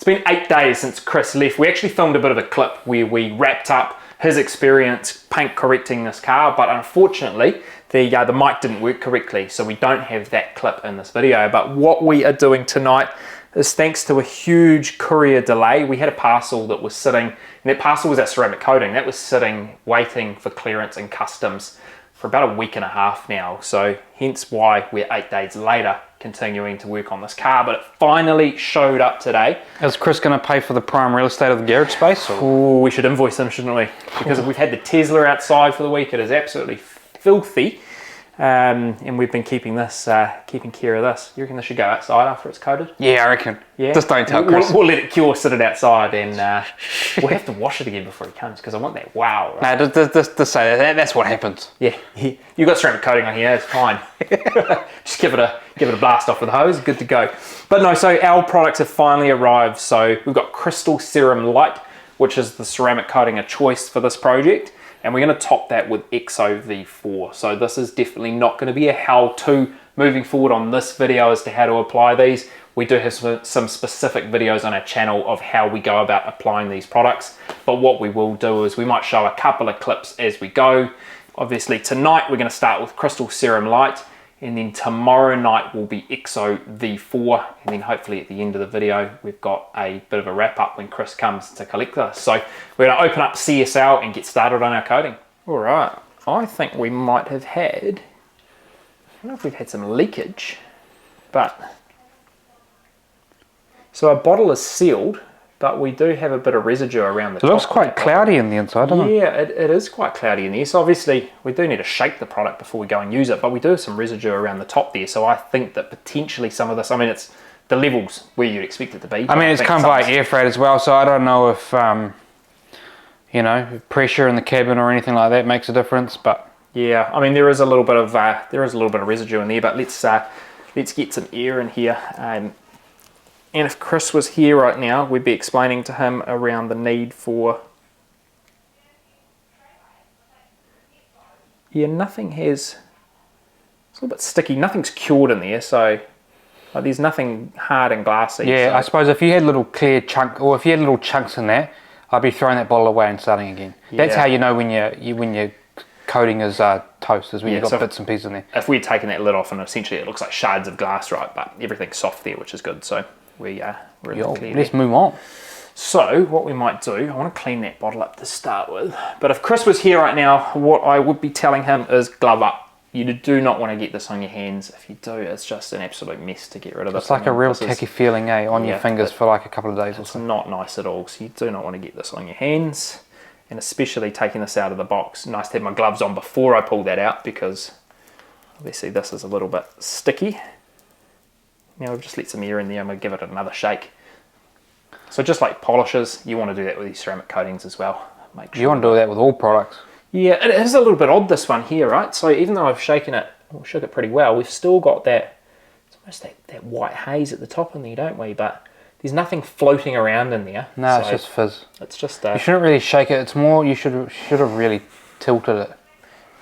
It's been 8 days since Chris left. We actually filmed a bit of a clip where we wrapped up his experience paint correcting this car, but unfortunately the mic didn't work correctly, so we don't have that clip in this video. But what we are doing tonight is, thanks to a huge courier delay, we had a parcel that was sitting, and that parcel was our ceramic coating, that was sitting waiting for clearance and customs for about a week and a half now, so hence why we're 8 days later continuing to work on this car, but it finally showed up today. Is Chris going to pay for the prime real estate of the garage space? Oh, we should invoice him, shouldn't we? Because we've had the Tesla outside for the week, it is absolutely filthy, and we've been keeping care of this. You reckon this should go outside after it's coated? Yeah, I reckon. Yeah. Just don't tell Chris. We'll let it cure, sit it outside, and we'll have to wash it again before he comes, because I want that wow. Right? No, just say that. That's what happens. Yeah, you got ceramic coating on here, it's fine. Just give it a blast off with a hose, good to go. But no, so our products have finally arrived. So we've got Crystal Serum Light, which is the ceramic coating of choice for this project, and we're going to top that with EXOv4. So this is definitely not going to be a how-to moving forward on this video as to how to apply these. We do have some specific videos on our channel of how we go about applying these products, but what we will do is we might show a couple of clips as we go. Obviously tonight we're going to start with Crystal Serum Light, and then tomorrow night will be EXOv4, and then hopefully at the end of the video we've got a bit of a wrap up when Chris comes to collect this. So we're going to open up CSL and get started on our coating. All right, I think we might have had, I don't know if we've had some leakage, but so our bottle is sealed, but we do have a bit of residue around the top. It looks quite cloudy in the inside, doesn't it? Yeah, it is quite cloudy in there. So obviously we do need to shake the product before we go and use it, but we do have some residue around the top there. So I think that potentially some of this, I mean, it's the levels where you'd expect it to be. I mean, it's come by air freight as well, so I don't know if, you know, pressure in the cabin or anything like that makes a difference, but. Yeah, I mean, there is a little bit of residue in there, but let's get some air in here. And if Chris was here right now, we'd be explaining to him around the need for... Yeah, nothing has... It's a little bit sticky. Nothing's cured in there, so there's nothing hard and glassy. Yeah, so. I suppose if you had little clear chunk, or if you had little chunks in there, I'd be throwing that bottle away and starting again. Yeah. That's how you know when your coating is toast, is when you've got bits and pieces in there. If we'd taken that lid off, and essentially it looks like shards of glass, right? But everything's soft there, which is good. So we're in the clear. Let's move on. So what we might do, I want to clean that bottle up to start with. But if Chris was here right now, what I would be telling him is glove up. You do not want to get this on your hands. If you do, it's just an absolute mess to get rid of this. It's like a real tacky feeling, on your fingers for like a couple of days or so. It's not nice at all. So you do not want to get this on your hands. And especially taking this out of the box. Nice to have my gloves on before I pull that out, because obviously this is a little bit sticky. Now we'll just let some air in there and we'll give it another shake. So just like polishes, you want to do that with these ceramic coatings as well. Make sure you want to do that with all products. Yeah, it is a little bit odd, this one here, right? So even though I've shaken it, or shook it pretty well, we've still got that, it's almost that white haze at the top in there, don't we? But there's nothing floating around in there. No, it's just fizz. It's just... you shouldn't really shake it. It's more, you should have really tilted it.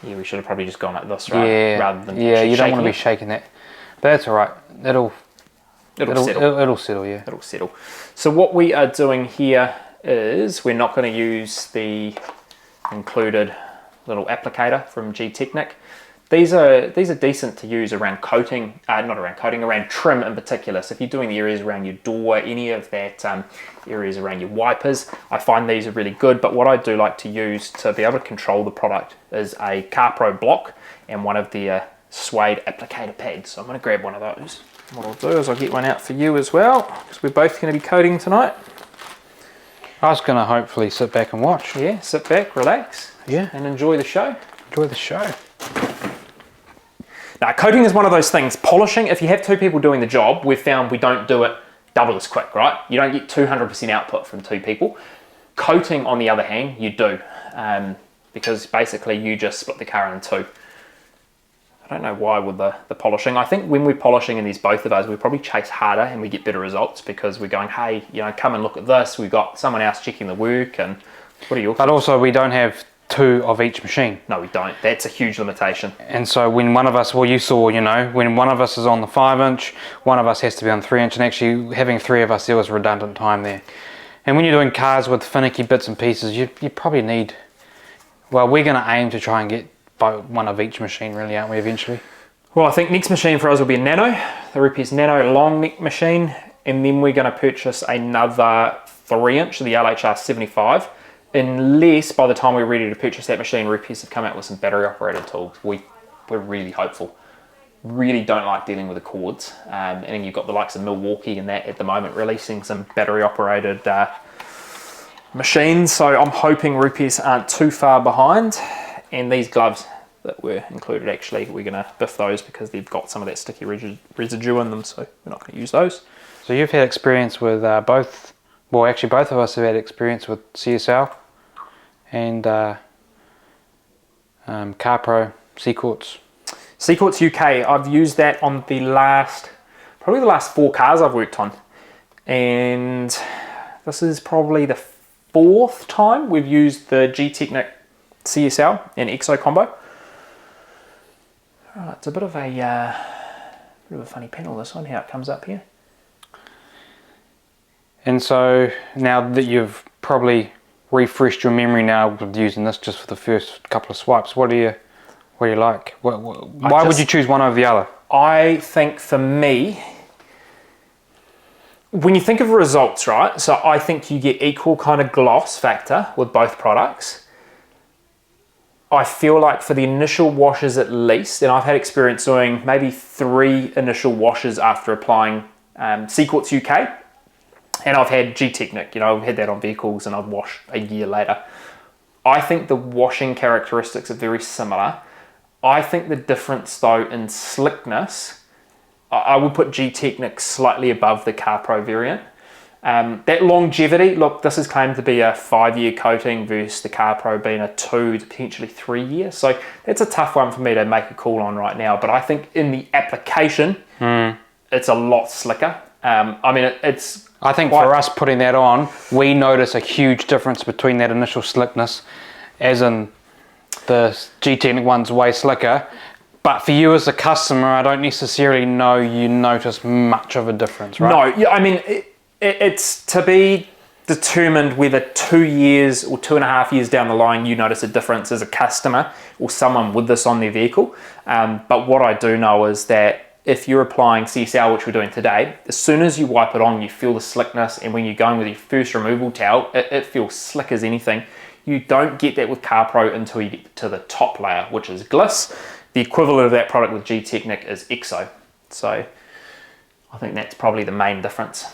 Yeah, we should have probably just gone like this, right? Yeah, rather than you don't want to be shaking that. But that's all right. It'll settle, yeah. It'll settle. So what we are doing here is we're not going to use the included little applicator from Gtechniq. These are decent to use around coating, not around coating, around trim in particular. So if you're doing the areas around your door, any of that areas around your wipers, I find these are really good. But what I do like to use to be able to control the product is a CarPro block and one of the suede applicator pads. So I'm going to grab one of those. What I'll do is I'll get one out for you as well, because we're both going to be coating tonight. I was going to hopefully sit back and watch. Yeah, sit back, relax, and enjoy the show. Enjoy the show. Now, coating is one of those things. Polishing, if you have two people doing the job, we've found we don't do it double as quick, right? You don't get 200% output from two people. Coating, on the other hand, you do, because basically you just split the car in two. I don't know why with the polishing. I think when we're polishing and there's both of us, we probably chase harder and we get better results because we're going, hey, you know, come and look at this. We've got someone else checking the work, and what are your thoughts? But also we don't have 2 of each machine. No, we don't. That's a huge limitation. And so when one of us, well, you saw, you know, when one of us is on the 5-inch, one of us has to be on 3-inch, and actually having 3 of us, there was redundant time there. And when you're doing cars with finicky bits and pieces, you probably need, well, we're going to aim to try and get one of each machine, really, aren't we, eventually? Well, I think next machine for us will be a Nano, the Rupius Nano long neck machine, and then we're going to purchase another 3-inch, the LHR 75, unless by the time we're ready to purchase that machine, Rupius have come out with some battery operated tools. We're really hopeful. Really don't like dealing with the cords, and then you've got the likes of Milwaukee and that at the moment releasing some battery operated machines, so I'm hoping Rupius aren't too far behind. And these gloves that were included, actually, we're going to biff those because they've got some of that sticky residue in them, so we're not going to use those. So you've had experience with both, well, actually both of us have had experience with CSL and CarPro, C-Quartz. C-Quartz UK, I've used that on probably the last 4 cars I've worked on. And this is probably the 4th time we've used the Gtechniq CSL and EXO combo. Right, it's a bit of a funny panel, this one, how it comes up here. And so now that you've probably refreshed your memory now with using this just for the first couple of swipes, what do you like? Why would you choose one over the other? I think for me, when you think of results, right? So I think you get equal kind of gloss factor with both products. I feel like for the initial washes at least, and I've had experience doing maybe 3 initial washes after applying C-Quartz UK, and I've had Gtechniq, you know, I've had that on vehicles and I've washed a year later. I think the washing characteristics are very similar. I think the difference though in slickness, I would put Gtechniq slightly above the CarPro variant. That longevity, look, this is claimed to be a 5-year coating versus the CarPro being a 2 to potentially 3 year. So that's a tough one for me to make a call on right now. But I think in the application, it's a lot slicker. I mean, I think for us putting that on, we notice a huge difference between that initial slickness, as in the Gtechniq one's way slicker. But for you as a customer, I don't necessarily know you notice much of a difference, right? No, yeah, I mean, it's to be determined whether 2 years or 2.5 years down the line you notice a difference as a customer or someone with this on their vehicle. But what I do know is that if you're applying CSL, which we're doing today, as soon as you wipe it on, you feel the slickness, and when you're going with your first removal towel, it feels slick as anything. You don't get that with CarPro until you get to the top layer, which is Gliss. The equivalent of that product with Gtechniq is EXO. So I think that's probably the main difference.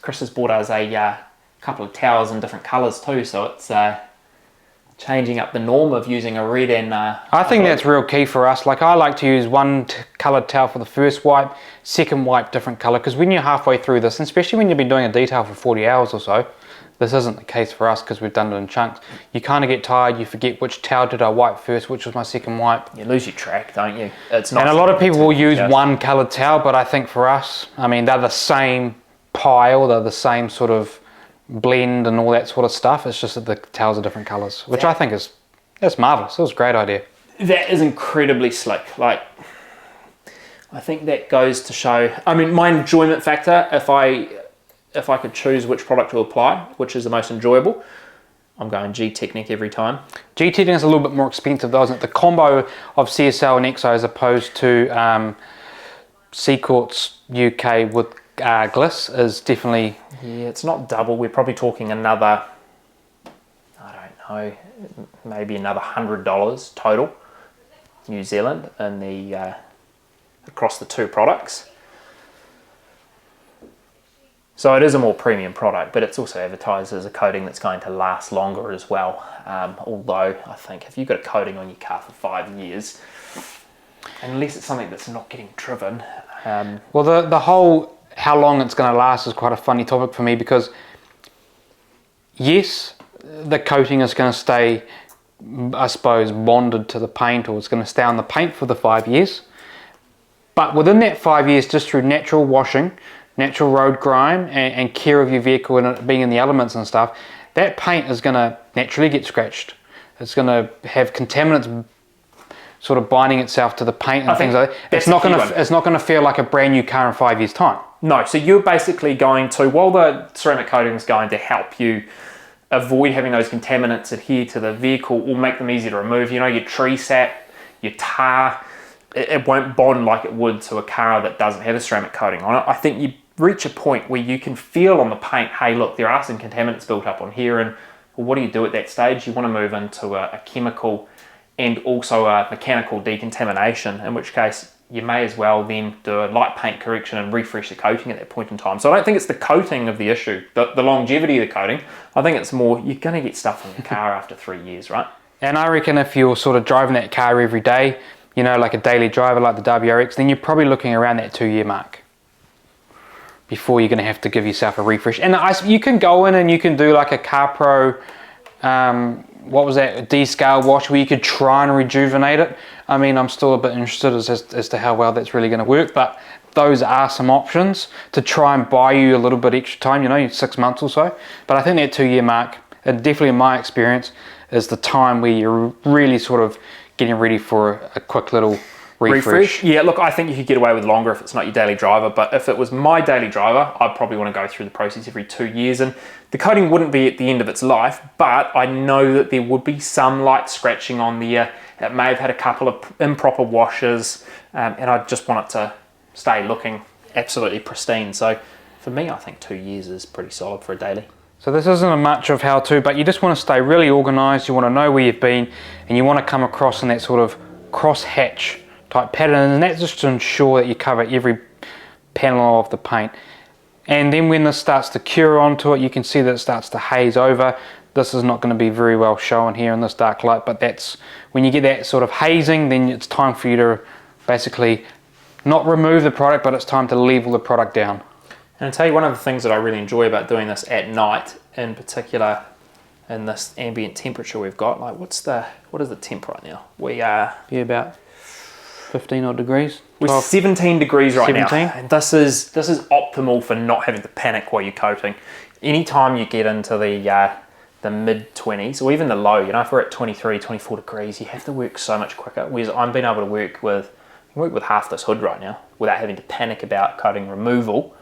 Chris has bought us a couple of towels in different colours too, so it's changing up the norm of using a red and... I think that's real key for us. Like, I like to use one coloured towel for the first wipe, second wipe different colour, because when you're halfway through this, and especially when you've been doing a detail for 40 hours or so, this isn't the case for us because we've done it in chunks. You kind of get tired, you forget which towel did I wipe first, which was my second wipe. You lose your track, don't you? It's not. And a lot of people will use one coloured towel, but I think for us, I mean, they're the same pile, they're the same sort of blend and all that sort of stuff. It's just that the towels are different colours, which I think that's marvellous. It was a great idea. That is incredibly slick. Like, I think that goes to show, I mean, my enjoyment factor, if I could choose which product to apply, which is the most enjoyable, I'm going Gtechniq every time. Gtechniq is a little bit more expensive though, isn't it? The combo of CSL and EXO as opposed to C-Quartz UK with Gliss is definitely... Yeah, it's not double. We're probably talking another, I don't know, maybe another $100 total, New Zealand, in the across the 2 products. So it is a more premium product, but it's also advertised as a coating that's going to last longer as well. Although I think if you've got a coating on your car for 5 years, unless it's something that's not getting driven. Well, the whole how long it's going to last is quite a funny topic for me, because yes, the coating is going to stay, I suppose, bonded to the paint, or it's going to stay on the paint for the 5 years. But within that 5 years, just through natural washing, natural road grime, and care of your vehicle and it being in the elements and stuff, that paint is going to naturally get scratched. It's going to have contaminants sort of binding itself to the paint and things like that. It's not going to feel like a brand new car in 5 years' time. No, so you're basically going to, while the ceramic coating is going to help you avoid having those contaminants adhere to the vehicle or make them easier to remove, you know, your tree sap, your tar, it won't bond like it would to a car that doesn't have a ceramic coating on it. I think you reach a point where you can feel on the paint, hey, look, there are some contaminants built up on here, and well, what do you do at that stage? You want to move into a chemical and also a mechanical decontamination, in which case you may as well then do a light paint correction and refresh the coating at that point in time. So I don't think it's the coating of the issue, the longevity of the coating. I think it's more, you're going to get stuff on your car after 3 years, right? And I reckon if you're sort of driving that car every day, you know, like a daily driver like the WRX, then you're probably looking around that 2-year mark before you're going to have to give yourself a refresh. And you can go in and you can do like a CarPro, what was that, a D-scale wash where you could try and rejuvenate it. I mean, I'm still a bit interested as to how well that's really going to work, but those are some options to try and buy you a little bit extra time, you know, 6 months or so. But I think that 2-year mark, and definitely in my experience, is the time where you're really sort of getting ready for a quick little refresh. Yeah, look, I think you could get away with longer if it's not your daily driver, but if it was my daily driver, I'd probably want to go through the process every 2 years, and the coating wouldn't be at the end of its life, but I know that there would be some light scratching on there. It may have had a couple of improper washes, and I just want it to stay looking absolutely pristine. So for me, I think 2 years is pretty solid for a daily. So this isn't a much of how-to, but you just want to stay really organised, you want to know where you've been, and you want to come across in that sort of cross-hatch type pattern, and that's just to ensure that you cover every panel of the paint. And then when this starts to cure onto it, you can see that it starts to haze over. This is not going to be very well shown here in this dark light, but that's when you get that sort of hazing, then it's time for you to basically not remove the product, but it's time to level the product down. And I'll tell you, one of the things that I really enjoy about doing this at night, in particular in this ambient temperature we've got, like what is the temp right now? We are about 15 odd degrees. We're 17 degrees right 17? now. And this is optimal for not having to panic while you're coating. Anytime you get into the mid 20s or even the low, you know, if we're at 23, 24 degrees, you have to work so much quicker. Whereas I'm being able to work with half this hood right now without having to panic about coating removal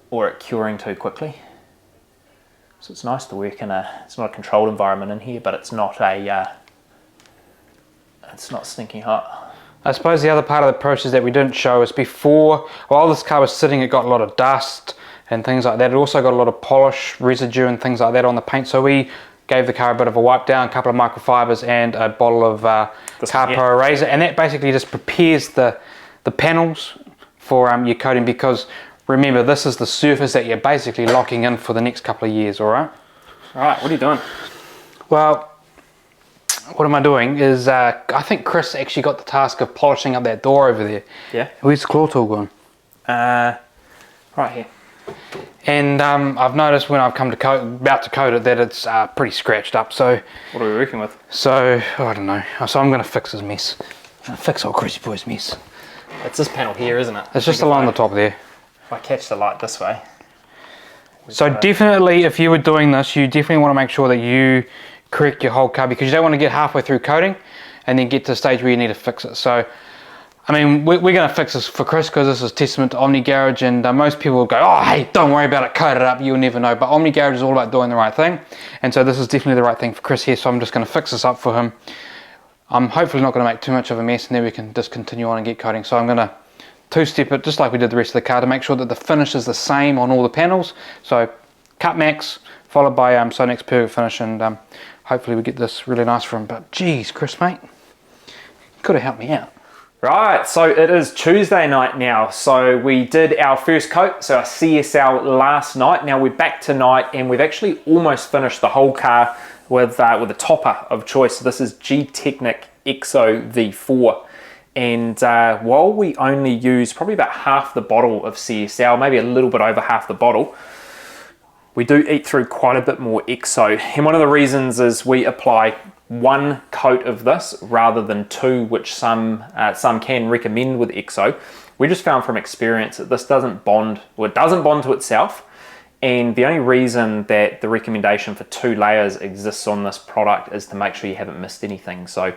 or it curing too quickly. So it's nice to work in it's not a controlled environment in here, but it's not it's not stinking hot. I suppose the other part of the process that we didn't show is before, while this car was sitting, it got a lot of dust and things like that. It also got a lot of polish residue and things like that on the paint. So we gave the car a bit of a wipe down, a couple of microfibers and a bottle of CarPro Eraser, and that basically just prepares the panels for your coating, because remember, this is the surface that you're basically locking in for the next couple of years, all right? All right, what are you doing? Well, what am I doing is, I think Chris actually got the task of polishing up that door over there. Yeah. Where's the claw tool gone? Right here. And I've noticed when I've come to about to coat it that it's pretty scratched up. So what are we working with? So I don't know. So I'm going to fix his mess. Fix old Chrissy boy's mess. It's this panel here, isn't it? It's just along the top there. If I catch the light this way. So definitely, if you were doing this, you definitely want to make sure that you correct your whole car, because you don't want to get halfway through coating and then get to the stage where you need to fix it. So I mean, we're going to fix this for Chris because this is testament to Omni Garage, and most people will go, oh, hey, don't worry about it, coat it up, you'll never know. But Omni Garage is all about doing the right thing, and so this is definitely the right thing for Chris here, so I'm just going to fix this up for him. I'm hopefully not going to make too much of a mess, and then we can just continue on and get coating. So I'm going to two-step it just like we did the rest of the car to make sure that the finish is the same on all the panels. So cut max, followed by Sonex Perfect Finish, and hopefully we get this really nice for him. But geez, Chris, mate, you could have helped me out. Right, so it is Tuesday night now. So we did our first coat, so our CSL last night. Now we're back tonight, and we've actually almost finished the whole car with a topper of choice. So this is Gtechniq EXOv4. And while we only use probably about half the bottle of CSL, maybe a little bit over half the bottle, we do eat through quite a bit more EXO. And one of the reasons is we apply one coat of this rather than two, which some can recommend with EXO. We just found from experience that this doesn't bond, or it doesn't bond to itself, And the only reason that the recommendation for 2 layers exists on this product is to make sure you haven't missed anything. So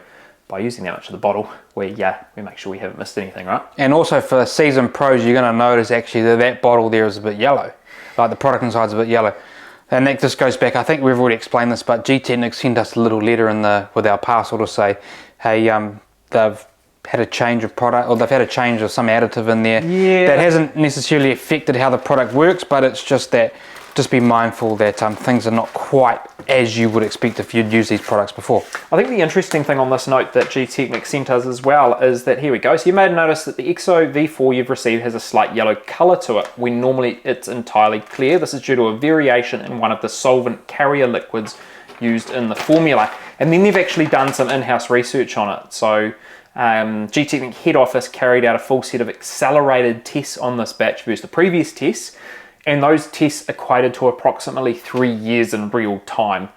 by using that much of the bottle, we make sure we haven't missed anything, right? And also for seasoned pros, you're going to notice actually that bottle there is a bit yellow. Like the product inside's a bit yellow. And that just goes back, I think we've already explained this, but Gtechniq sent us a little letter with our parcel to say, hey, they've had a change of product, or they've had a change of some additive in there. Yeah. That hasn't necessarily affected how the product works, but it's just that, just be mindful that things are not quite as you would expect if you'd used these products before. I think the interesting thing on this note that Gtechniq sent us as well is that, here we go, so you may notice that the EXOv4 you've received has a slight yellow colour to it, when normally it's entirely clear. This is due to a variation in one of the solvent carrier liquids used in the formula. And then they've actually done some in-house research on it. So Gtechniq head office carried out a full set of accelerated tests on this batch versus the previous tests, and those tests equated to approximately 3 years in real time.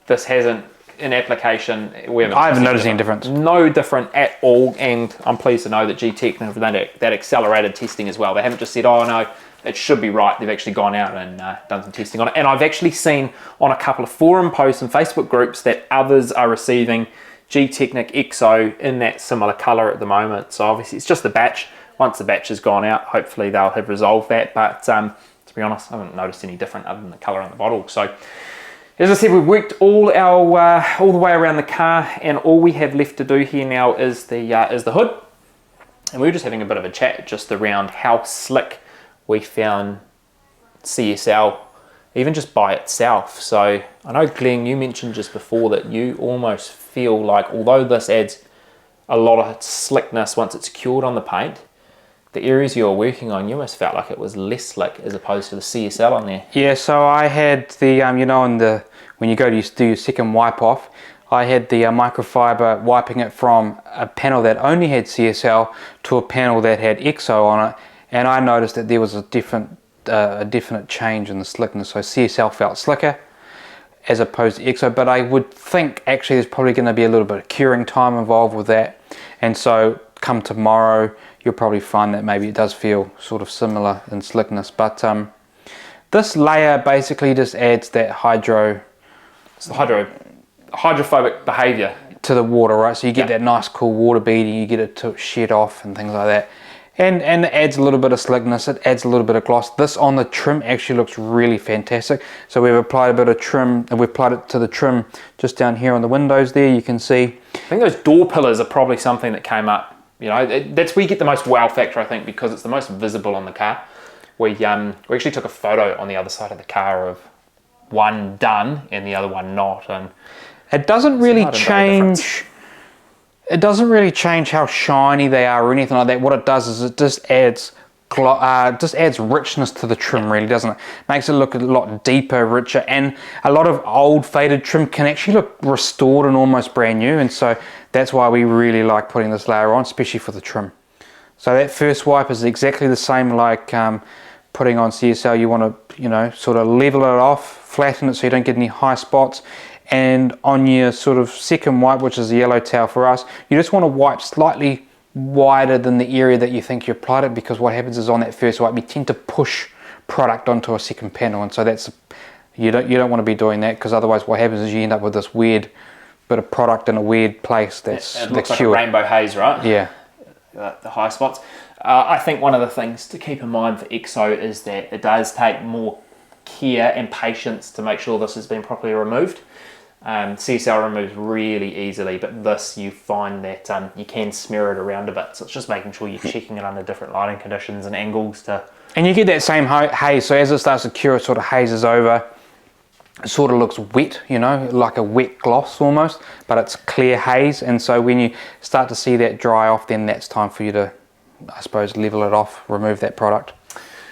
This hasn't, in application, I haven't noticed any difference. No different at all, and I'm pleased to know that Gtechniq have done that accelerated testing as well. They haven't just said, oh no, it should be right. They've actually gone out and done some testing on it. And I've actually seen on a couple of forum posts and Facebook groups that others are receiving Gtechniq EXO in that similar colour at the moment. So obviously it's just the batch. Once the batch has gone out, hopefully they'll have resolved that. But to be honest, I haven't noticed any different other than the colour on the bottle. So as I said, we've worked all the way around the car, and all we have left to do here now is the hood. And we were just having a bit of a chat just around how slick we found CSL, even just by itself. So I know, Glenn, you mentioned just before that you almost feel like, although this adds a lot of slickness once it's cured on the paint, the areas you're working on, you almost felt like it was less slick as opposed to the CSL on there. Yeah, so I had the, when you go to do your second wipe off, I had the microfiber wiping it from a panel that only had CSL to a panel that had EXO on it, and I noticed that there was a definite change in the slickness. So CSL felt slicker as opposed to EXO, but I would think actually there's probably going to be a little bit of curing time involved with that, and so come tomorrow you'll probably find that maybe it does feel sort of similar in slickness. But this layer basically just adds that hydrophobic behavior to the water, right? So you get that nice cool water beading, you get it to shed off and things like that. And it adds a little bit of slickness, it adds a little bit of gloss. This on the trim actually looks really fantastic. So we've applied a bit of trim, and we've applied it to the trim just down here on the windows there, you can see. I think those door pillars are probably something that came up, that's where you get the most wow factor, I think, because it's the most visible on the car. We actually took a photo on the other side of the car of one done and the other one not, and it doesn't really change. It doesn't really change how shiny they are or anything like that. What it does is it just adds richness to the trim, really, doesn't it? Makes it look a lot deeper, richer, and a lot of old faded trim can actually look restored and almost brand new, and so that's why we really like putting this layer on, especially for the trim. So that first wipe is exactly the same like putting on CSL. You want to, sort of level it off, flatten it so you don't get any high spots. And on your sort of second wipe, which is the yellow towel for us, you just want to wipe slightly wider than the area that you think you applied it, because what happens is on that first wipe you tend to push product onto a second panel, and so that's, you don't want to be doing that, because otherwise what happens is you end up with this weird bit of product in a weird place that's it looks like a rainbow haze, right? Yeah. The high spots. I think one of the things to keep in mind for EXO is that it does take more care and patience to make sure this has been properly removed. CSL removes really easily, but this, you find that you can smear it around a bit, so it's just making sure you're checking it under different lighting conditions and angles to... And you get that same haze, so as it starts to cure, it sort of hazes over. It sort of looks wet, like a wet gloss almost, but it's clear haze, and so when you start to see that dry off, then that's time for you to, I suppose, level it off, remove that product,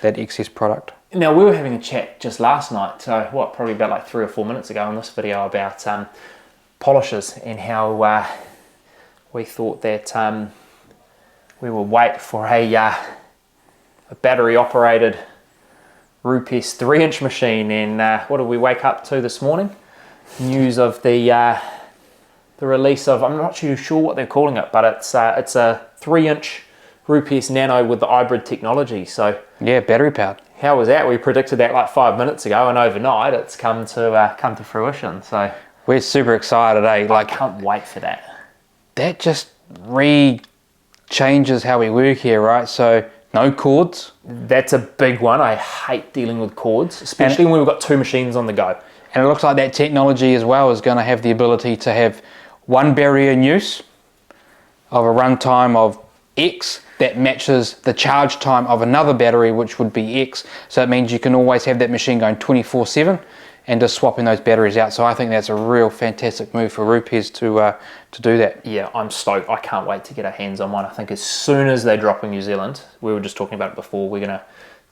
that excess product. Now, we were having a chat just last night, so probably about like 3 or 4 minutes ago on this video, about polishes and how we thought that we would wait for a battery operated Rupes 3-inch machine, and what did we wake up to this morning? News of the release of, I'm not too sure what they're calling it, but it's a 3-inch Rupes Nano with the hybrid technology. So yeah, battery powered. how was that? We predicted that like 5 minutes ago, and overnight it's come to fruition. So we're super excited, eh? Like, I can't wait for that. That just changes how we work here, right? So no cords. That's a big one. I hate dealing with cords, especially when we've got 2 machines on the go. And it looks like that technology as well is going to have the ability to have one battery in use of a runtime of X that matches the charge time of another battery, which would be X. So it means you can always have that machine going 24/7 and just swapping those batteries out. So I think that's a real fantastic move for Rupes to do that. Yeah, I'm stoked. I can't wait to get our hands on one. I think as soon as they drop in New Zealand, we were just talking about it before, we're going to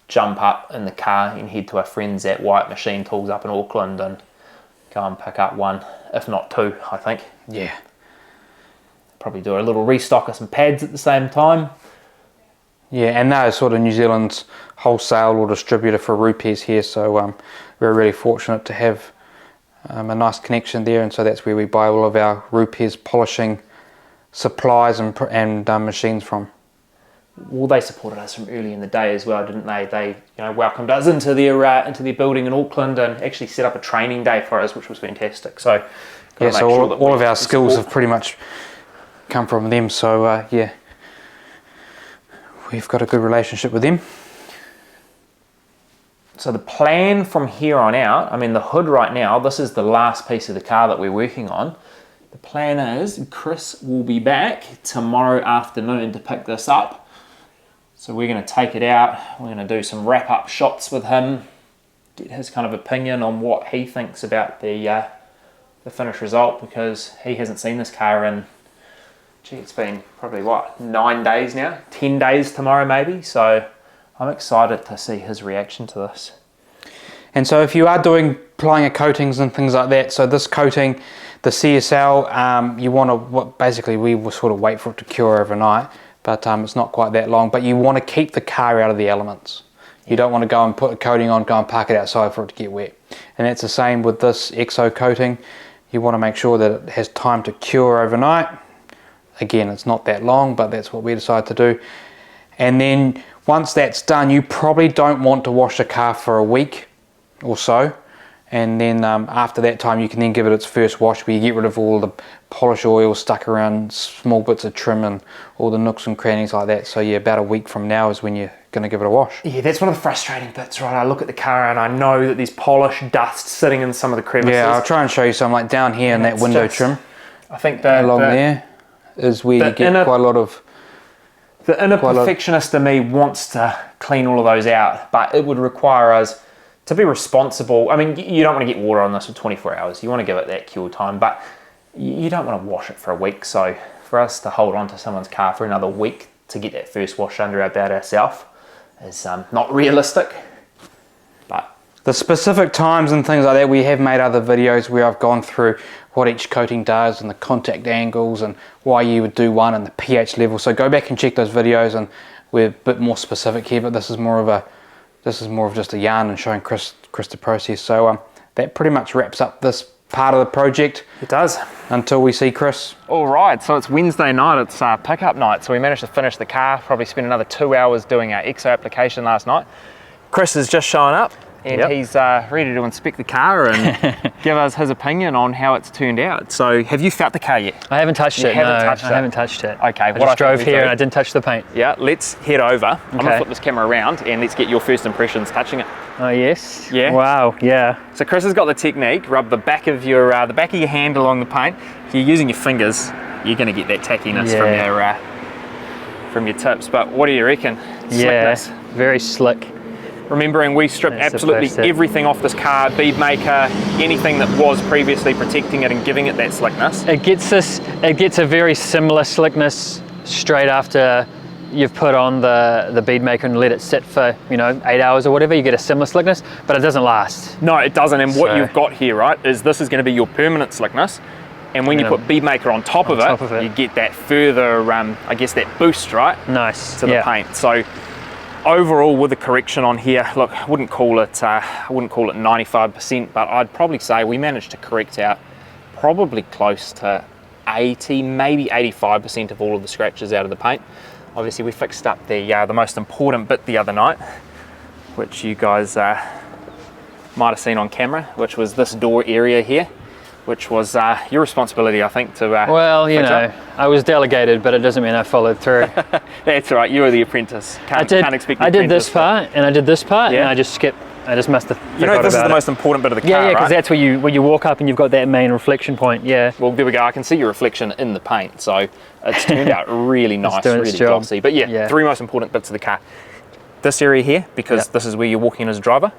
jump up in the car and head to our friends at White Machine Tools up in Auckland and go and pick up one, if not 2, I think. Yeah. Probably do a little restock of some pads at the same time. Yeah, and they're sort of New Zealand's wholesale or distributor for Rupes here, so we're really fortunate to have a nice connection there, and so that's where we buy all of our Rupes polishing supplies and machines from. Well, they supported us from early in the day as well, didn't they? They welcomed us into their building in Auckland and actually set up a training day for us, which was fantastic. So yeah, so all of our skills have pretty much come from them. So yeah, we've got a good relationship with them. So the plan from here on out, I mean the hood right now, this is the last piece of the car that we're working on. The plan is Chris will be back tomorrow afternoon to pick this up. So we're going to take it out, we're going to do some wrap-up shots with him, get his kind of opinion on what he thinks about the finished result, because he hasn't seen this car in, gee, it's been probably what, 9 days now? 10 days tomorrow maybe, so I'm excited to see his reaction to this. And so if you are applying a coatings and things like that, so this coating, the CSL, you want to, basically we will sort of wait for it to cure overnight, but it's not quite that long, but you want to keep the car out of the elements. You don't want to go and put a coating on, go and park it outside for it to get wet. And that's the same with this EXO coating. You want to make sure that it has time to cure overnight. Again, it's not that long, but that's what we decided to do. And then once that's done, you probably don't want to wash the car for a week or so. And then after that time, you can then give it its first wash, where you get rid of all the polish oil stuck around small bits of trim and all the nooks and crannies like that. So yeah, about a week from now is when you're going to give it a wash. Yeah, that's one of the frustrating bits, right? I look at the car and I know that there's polish dust sitting in some of the crevices. Yeah, I'll try and show you some, like down here in that window trim. I think that along there is where you get quite a lot of... The inner perfectionist in me wants to clean all of those out, but it would require us to be responsible. I mean, you don't want to get water on this for 24 hours. You want to give it that cure time, but you don't want to wash it for a week. So for us to hold on to someone's car for another week to get that first wash under our belt ourselves is not realistic. But the specific times and things like that, we have made other videos where I've gone through what each coating does and the contact angles and why you would do one and the pH level. So go back and check those videos, and we're a bit more specific here, but this is more of just a yarn and showing Chris the process. So that pretty much wraps up this part of the project. It does. Until we see Chris. All right, so it's Wednesday night, it's pickup night. So we managed to finish the car, probably spent another 2 hours doing our EXO application last night. Chris has just shown up and he's ready to inspect the car and give us his opinion on how it's turned out. So have you felt the car yet? I haven't touched it. I haven't touched it. Okay, I just drove here and I didn't touch the paint. Yeah, let's head over. I'm gonna flip this camera around and let's get your first impressions touching it. Oh yes. Yeah. Wow. Yeah. So Chris has got the technique. Rub the back of your hand along the paint. If you're using your fingers, you're gonna get that tackiness from your tips. But what do you reckon? Slickness. Yeah. Very slick. Remembering we stripped absolutely everything off this car, bead maker, anything that was previously protecting it and giving it that slickness. It gets a very similar slickness straight after you've put on the bead maker and let it sit for 8 hours or whatever. You get a similar slickness, but it doesn't last. No, it doesn't. And what you've got here, right, is this is going to be your permanent slickness. And when you put bead maker on top of it, you get that further, I guess, that boost, right? Nice. To the paint. So overall, with the correction on here, look, I wouldn't call it 95%, but I'd probably say we managed to correct out probably close to 80, maybe 85% of all of the scratches out of the paint. Obviously, we fixed up the most important bit the other night. which you guys might have seen on camera, which was this door area here, which was your responsibility, I think, to well, you know, I was delegated, but it doesn't mean I followed through. That's all right, you were the apprentice. Can't expect the I did this apprentice, part, and I did this part, Yeah. and I just skipped. I just must have You know, this is the most important bit of the car, Yeah, because right? that's where you walk up and you've got that main reflection point, yeah. Well, there we go. I can see your reflection in the paint, so it's turned out really nice, doing its really job. glossy. But yeah, three most important bits of the car. This area here, because this is where you're walking in as a driver.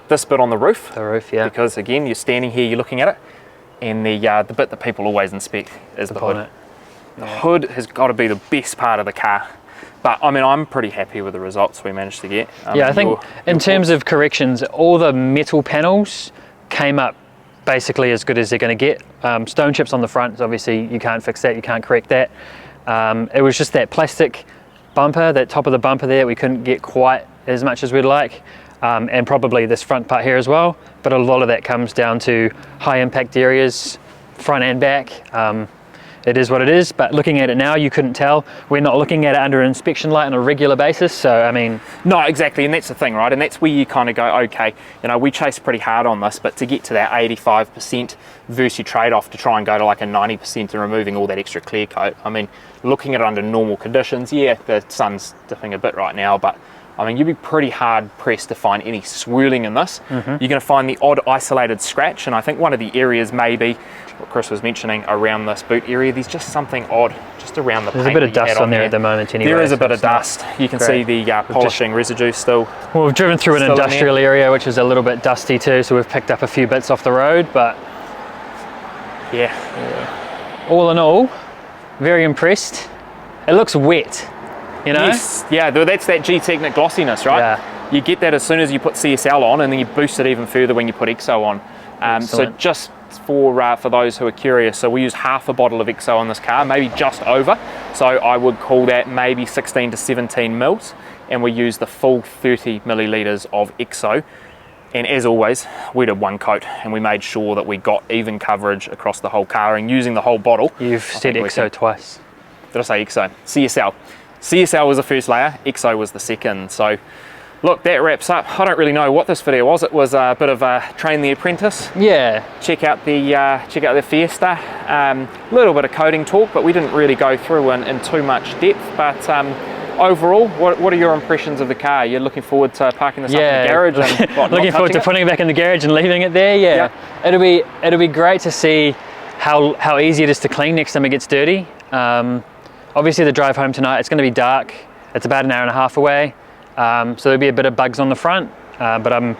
This bit on the roof. The roof, yeah. Because again, you're standing here, you're looking at it. And the bit that people always inspect is the hood. bonnet. The hood has got to be the best part of the car. But I mean, I'm pretty happy with the results we managed to get. Yeah, I think in terms of corrections, all the metal panels came up basically as good as they're going to get. Stone chips on the front, obviously you can't fix that, you can't correct that. It was just that plastic bumper, that top of the bumper there, we couldn't get quite as much as we'd like. And probably this front part here as well. But a lot of that comes down to high impact areas, front and back. It is what it is, but looking at it now, you couldn't tell. We're not looking at it under an inspection light on a regular basis, so I mean... No, exactly, and that's the thing, right? And that's where you kind of go, okay, you know, we chased pretty hard on this, but to get to that 85% versus your trade-off to try and go to like a 90% and removing all that extra clear coat, I mean, looking at it under normal conditions, yeah, the sun's dipping a bit right now, but I mean, you'd be pretty hard pressed to find any swirling in this. You're going to find the odd isolated scratch, and I think one of the areas maybe, what Chris was mentioning, around this boot area, there's just something odd just around the paint. There's a bit of dust on there at the moment anyway. There is a so bit of dust. You can see the polishing residue still. Well, we've driven through an Still in industrial area, which is a little bit dusty too, so we've picked up a few bits off the road, but Yeah. all in all, very impressed. It looks wet, you know? Yes, yeah, that's that Gtechniq glossiness, right? Yeah. You get that as soon as you put CSL on, and then you boost it even further when you put EXO on. So Excellent. just for those who are curious, so we use half a bottle of EXO on this car, maybe just over. So I would call that maybe 16 to 17 mils, and we use the full 30 millilitres of EXO. And as always, we did one coat, and we made sure that we got even coverage across the whole car, and using the whole bottle. You've said EXO twice. Did I say EXO? CSL. CSL was the first layer, EXO was the second. So look, that wraps up. I don't really know what this video was. It was a bit of a train the apprentice. Yeah. Check out the Fiesta. A little bit of coding talk, but we didn't really go through in too much depth. But overall, what are your impressions of the car? You're looking forward to parking this up in the garage and what, looking forward to putting it back in the garage and leaving it there. Yeah. It'll be great to see how easy it is to clean next time it gets dirty. Obviously the drive home tonight, it's going to be dark. It's about an hour and a half away. So there'll be a bit of bugs on the front, but I'm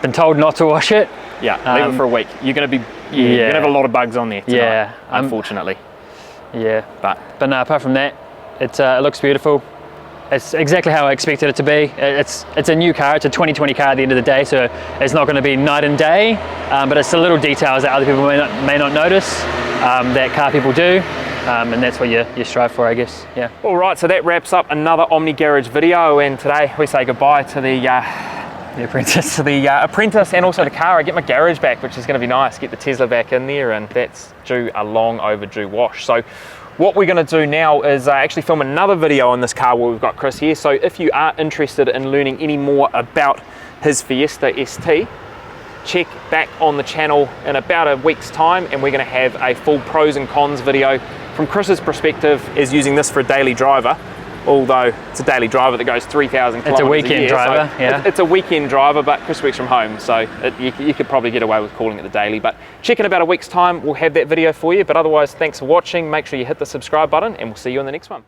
been told not to wash it. Yeah, leave it for a week. You're going to be you're going to have a lot of bugs on there tonight, yeah, unfortunately. Yeah, but no, apart from that, it looks beautiful. It's exactly how I expected it to be. It's a new car. It's a 2020 car at the end of the day, so it's not going to be night and day. But it's the little details that other people may not notice that car people do. And that's what you strive for, I guess. Yeah. All right, so that wraps up another Omni Garage video, and today we say goodbye to the apprentice, apprentice, and also the car. I get my garage back, which is going to be nice. Get the Tesla back in there, and that's due a long overdue wash. So what we're going to do now is actually film another video on this car where we've got Chris here. So if you are interested in learning any more about his Fiesta ST, check back on the channel in about a week's time, and we're going to have a full pros and cons video from Chris's perspective is using this for a daily driver, although it's a daily driver that goes 3,000 kilometers It's a weekend driver, so yeah. It's a weekend driver, but Chris works from home, so you could probably get away with calling it the daily. But check in about a week's time, we'll have that video for you. But otherwise, thanks for watching. Make sure you hit the subscribe button, and we'll see you in the next one.